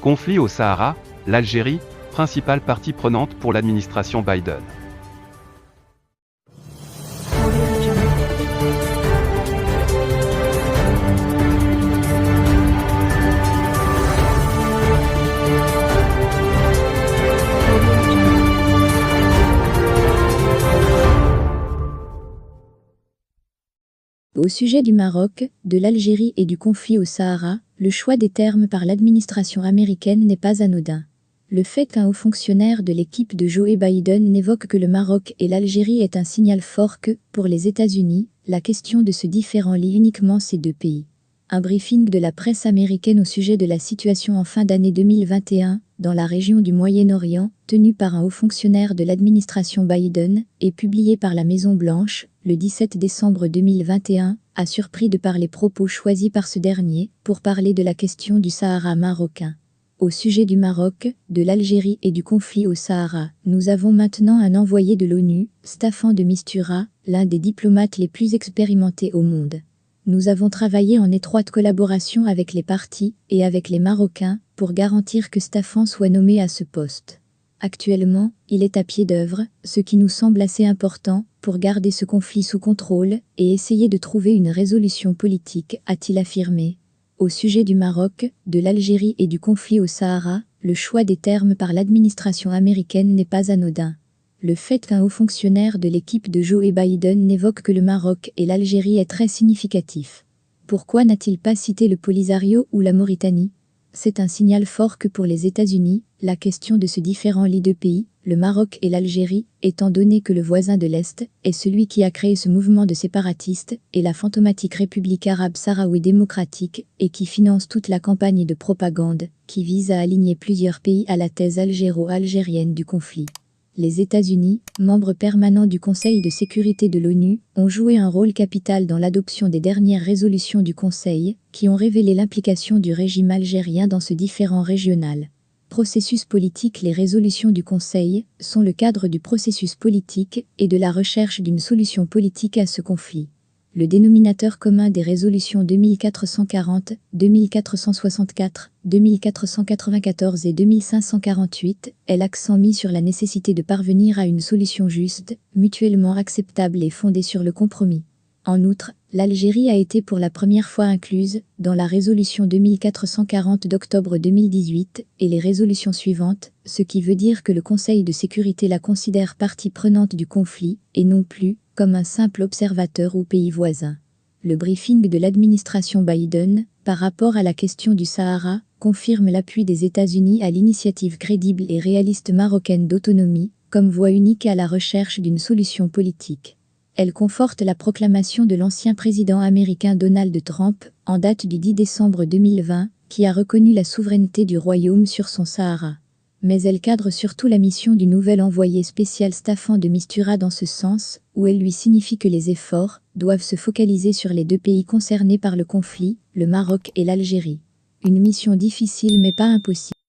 Conflit au Sahara, l'Algérie, principale partie prenante pour l'administration Biden. Au sujet du Maroc, de l'Algérie et du conflit au Sahara, le choix des termes par l'administration américaine n'est pas anodin. Le fait qu'un haut fonctionnaire de l'équipe de Joe Biden n'évoque que le Maroc et l'Algérie est un signal fort que, pour les États-Unis, la question de ce différend lie uniquement ces deux pays. Un briefing de la presse américaine au sujet de la situation en fin d'année 2021, dans la région du Moyen-Orient, tenu par un haut fonctionnaire de l'administration Biden, et publié par la Maison-Blanche, le 17 décembre 2021, a surpris de par les propos choisis par ce dernier, pour parler de la question du Sahara marocain. Au sujet du Maroc, de l'Algérie et du conflit au Sahara, nous avons maintenant un envoyé de l'ONU, Staffan de Mistura, l'un des diplomates les plus expérimentés au monde. Nous avons travaillé en étroite collaboration avec les partis et avec les Marocains pour garantir que Staffan soit nommé à ce poste. Actuellement, il est à pied d'œuvre, ce qui nous semble assez important pour garder ce conflit sous contrôle et essayer de trouver une résolution politique, a-t-il affirmé. Au sujet du Maroc, de l'Algérie et du conflit au Sahara, le choix des termes par l'administration américaine n'est pas anodin. Le fait qu'un haut fonctionnaire de l'équipe de Joe Biden n'évoque que le Maroc et l'Algérie est très significatif. Pourquoi n'a-t-il pas cité le Polisario ou la Mauritanie ? C'est un signal fort que pour les États-Unis, la question de ce différend lie deux pays, le Maroc et l'Algérie, étant donné que le voisin de l'Est est celui qui a créé ce mouvement de séparatistes et la fantomatique République arabe sahraoui démocratique et qui finance toute la campagne de propagande qui vise à aligner plusieurs pays à la thèse algéro-algérienne du conflit. Les États-Unis, membres permanents du Conseil de sécurité de l'ONU, ont joué un rôle capital dans l'adoption des dernières résolutions du Conseil, qui ont révélé l'implication du régime algérien dans ce différend régional. Processus politique. Les résolutions du Conseil sont le cadre du processus politique et de la recherche d'une solution politique à ce conflit. Le dénominateur commun des résolutions 2440, 2464, 2494 et 2548 est l'accent mis sur la nécessité de parvenir à une solution juste, mutuellement acceptable et fondée sur le compromis. En outre, l'Algérie a été pour la première fois incluse dans la résolution 2440 d'octobre 2018 et les résolutions suivantes, ce qui veut dire que le Conseil de sécurité la considère partie prenante du conflit et non plus comme un simple observateur ou pays voisin. Le briefing de l'administration Biden, par rapport à la question du Sahara, confirme l'appui des États-Unis à l'initiative crédible et réaliste marocaine d'autonomie, comme voie unique à la recherche d'une solution politique. Elle conforte la proclamation de l'ancien président américain Donald Trump, en date du 10 décembre 2020, qui a reconnu la souveraineté du royaume sur son Sahara. Mais elle cadre surtout la mission du nouvel envoyé spécial Staffan de Mistura dans ce sens, où elle lui signifie que les efforts doivent se focaliser sur les deux pays concernés par le conflit, le Maroc et l'Algérie. Une mission difficile mais pas impossible.